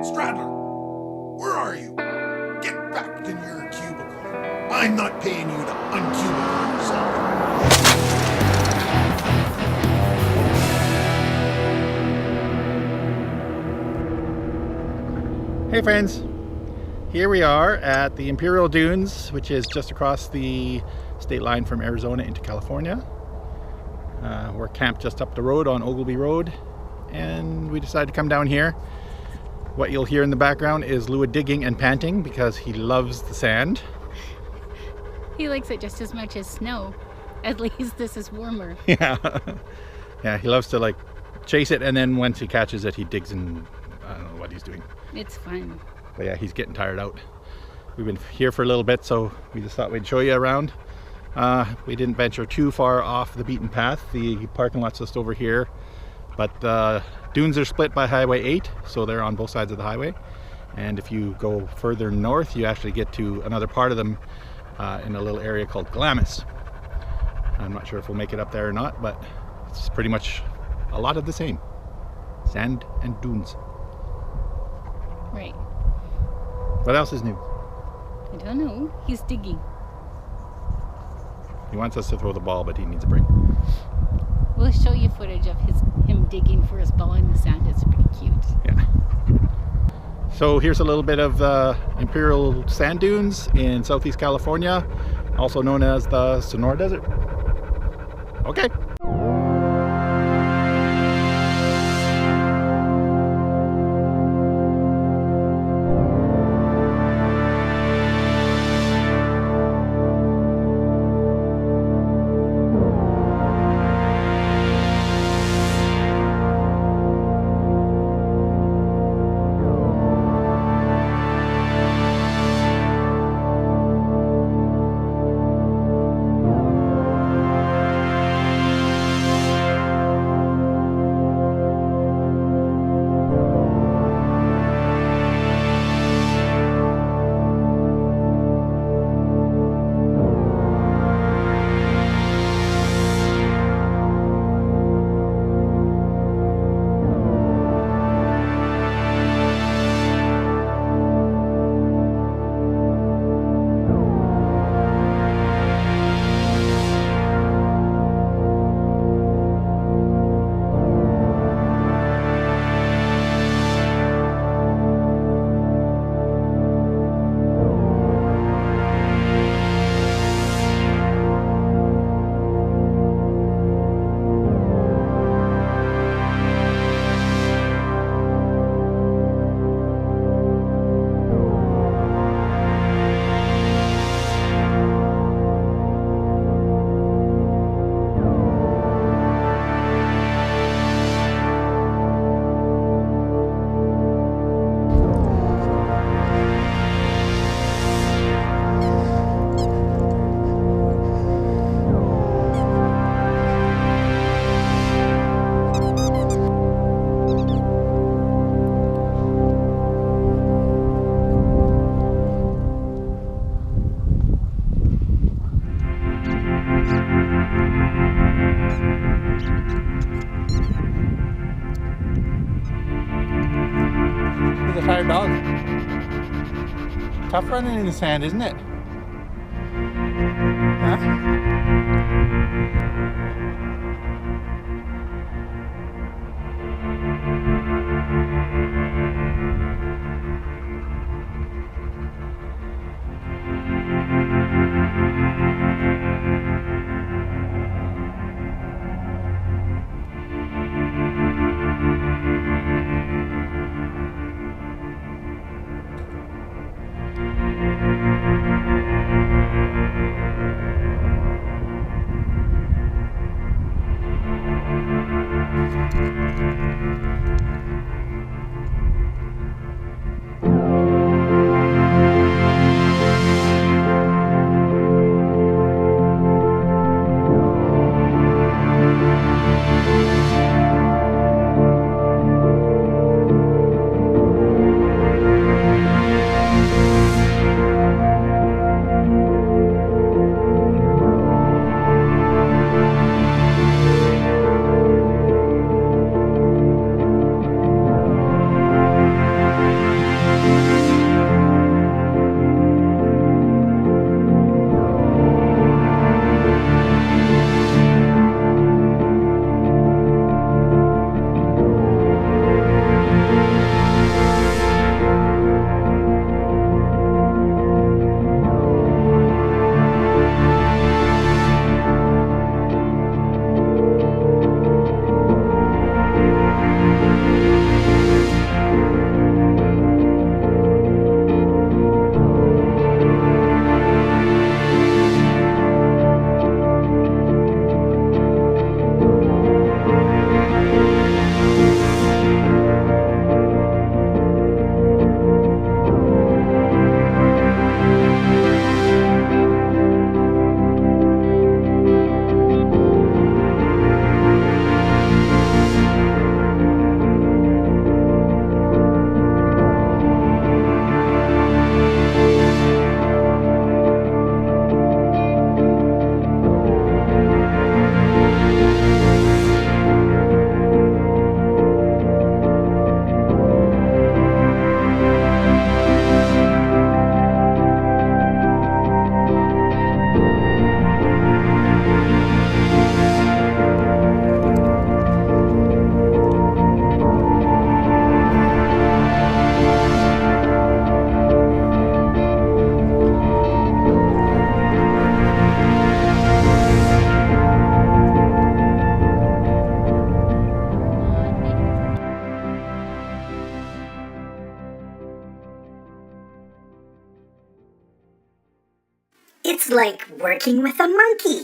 Stradler, where are you? Get back in your cubicle. I'm not paying you to uncubicle yourself. Hey friends, here we are at the Imperial Dunes, which is just across the state line from Arizona into California. We're camped just up the road on Ogilvy Road, and we decided to come down here. What you'll hear in the background is Lua digging and panting because he loves the sand. He likes it just as much as snow. At least this is warmer. Yeah, he loves to like chase it, and then once he catches it, he digs and I don't know what he's doing. It's fun. But yeah, he's getting tired out. We've been here for a little bit, so we just thought we'd show you around. We didn't venture too far off the beaten path. The parking lot's just over here, but dunes are split by Highway 8, so they're on both sides of the highway. And if you go further north, you actually get to another part of them in a little area called Glamis. I'm not sure if we'll make it up there or not, but it's pretty much a lot of the same. Sand and dunes. Right. What else is new? I don't know. He's digging. He wants us to throw the ball, but he needs a break. We'll show you footage of him digging for his ball in the sand. It's pretty cute. Yeah. So here's a little bit of the Imperial Sand Dunes in Southeast California, also known as the Sonora Desert. Okay. He's a tired dog. Tough running in the sand, isn't it? Huh? like working with a monkey.